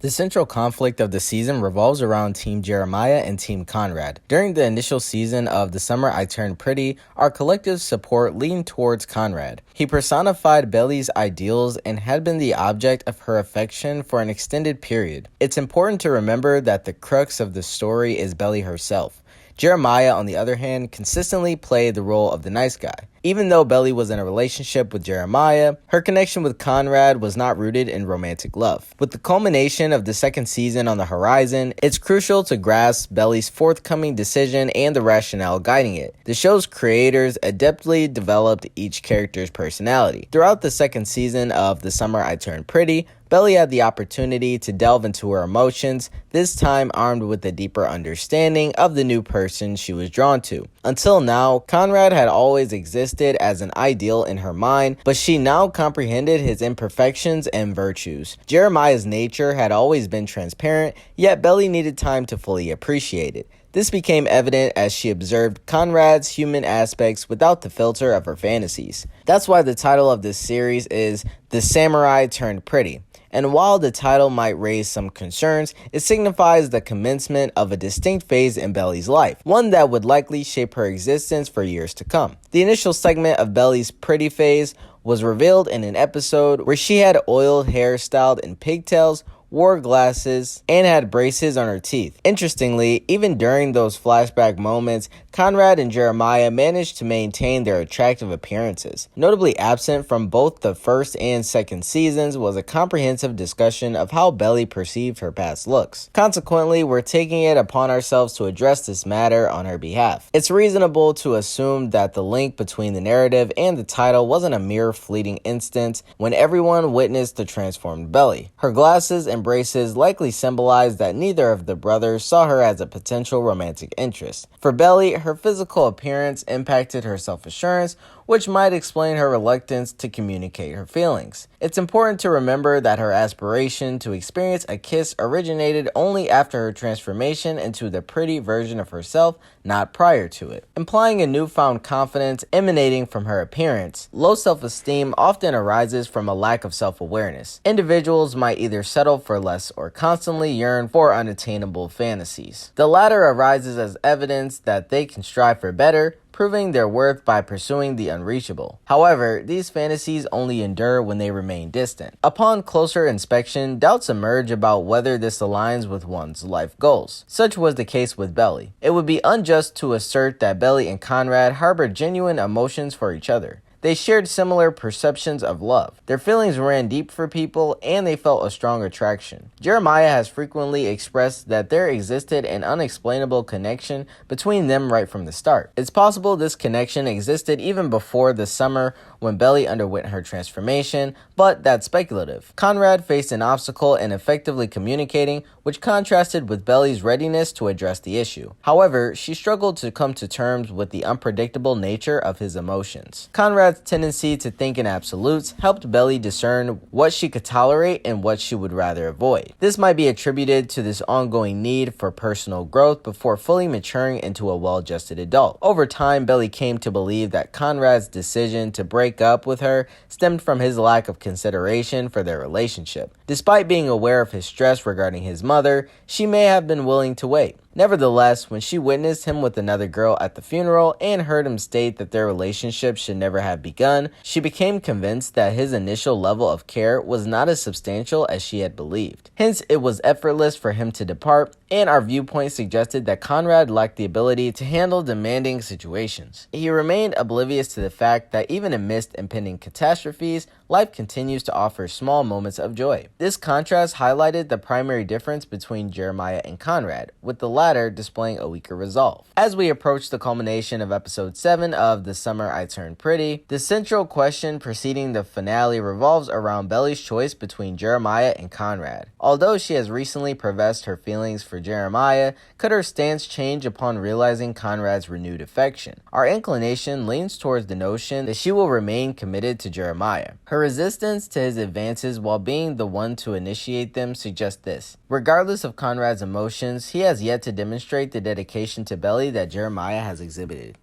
The central conflict of the season revolves around Team Jeremiah and Team Conrad. During the initial season of The Summer I Turned Pretty, our collective support leaned towards Conrad. He personified Belly's ideals and had been the object of her affection for an extended period. It's important to remember that the crux of the story is Belly herself. Jeremiah, on the other hand, consistently played the role of the nice guy. Even though Belly was in a relationship with Jeremiah, her connection with Conrad was not rooted in romantic love. With the culmination of the second season on the horizon, it's crucial to grasp Belly's forthcoming decision and the rationale guiding it. The show's creators adeptly developed each character's personality. Throughout the second season of The Summer I Turned Pretty, Belly had the opportunity to delve into her emotions, this time armed with a deeper understanding of the new person she was drawn to. Until now, Conrad had always existed as an ideal in her mind, but she now comprehended his imperfections and virtues. Jeremiah's nature had always been transparent, yet Belly needed time to fully appreciate it. This became evident as she observed Conrad's human aspects without the filter of her fantasies. That's why the title of this series is The Samurai Turned Pretty. And while the title might raise some concerns, it signifies the commencement of a distinct phase in Belly's life, one that would likely shape her existence for years to come. The initial segment of Belly's pretty phase was revealed in an episode where she had oiled hair styled in pigtails, wore glasses, and had braces on her teeth. Interestingly, even during those flashback moments, Conrad and Jeremiah managed to maintain their attractive appearances. Notably absent from both the first and second seasons was a comprehensive discussion of how Belly perceived her past looks. Consequently, we're taking it upon ourselves to address this matter on her behalf. It's reasonable to assume that the link between the narrative and the title wasn't a mere fleeting instance when everyone witnessed the transformed Belly. Her glasses and braces likely symbolized that neither of the brothers saw her as a potential romantic interest. For Belly, her physical appearance impacted her self-assurance, which might explain her reluctance to communicate her feelings. It's important to remember that her aspiration to experience a kiss originated only after her transformation into the pretty version of herself, not prior to it, implying a newfound confidence emanating from her appearance. Low self-esteem often arises from a lack of self-awareness. Individuals might either settle for less or constantly yearn for unattainable fantasies. The latter arises as evidence that they can strive for better, proving their worth by pursuing the unreachable. However, these fantasies only endure when they remain distant. Upon closer inspection, doubts emerge about whether this aligns with one's life goals. Such was the case with Belly. It would be unjust to assert that Belly and Conrad harbored genuine emotions for each other. They shared similar perceptions of love. Their feelings ran deep for people, and they felt a strong attraction. Jeremiah has frequently expressed that there existed an unexplainable connection between them right from the start. It's possible this connection existed even before the summer when Belly underwent her transformation, but that's speculative. Conrad faced an obstacle in effectively communicating, which contrasted with Belly's readiness to address the issue. However, she struggled to come to terms with the unpredictable nature of his emotions. Conrad's tendency to think in absolutes helped Belly discern what she could tolerate and what she would rather avoid. This might be attributed to this ongoing need for personal growth before fully maturing into a well-adjusted adult. Over time, Belly came to believe that Conrad's decision to break up with her stemmed from his lack of consideration for their relationship. Despite being aware of his stress regarding his mother, she may have been willing to wait. Nevertheless, when she witnessed him with another girl at the funeral and heard him state that their relationship should never have begun, she became convinced that his initial level of care was not as substantial as she had believed. Hence, it was effortless for him to depart, and our viewpoint suggested that Conrad lacked the ability to handle demanding situations. He remained oblivious to the fact that even amidst impending catastrophes, life continues to offer small moments of joy. This contrast highlighted the primary difference between Jeremiah and Conrad, with the latter displaying a weaker resolve. As we approach the culmination of episode 7 of The Summer I Turned Pretty, the central question preceding the finale revolves around Belly's choice between Jeremiah and Conrad. Although she has recently professed her feelings for Jeremiah, could her stance change upon realizing Conrad's renewed affection? Our inclination leans towards the notion that she will remain committed to Jeremiah. Her resistance to his advances while being the one to initiate them suggests this. Regardless of Conrad's emotions, he has yet to demonstrate the dedication to Belly that Jeremiah has exhibited.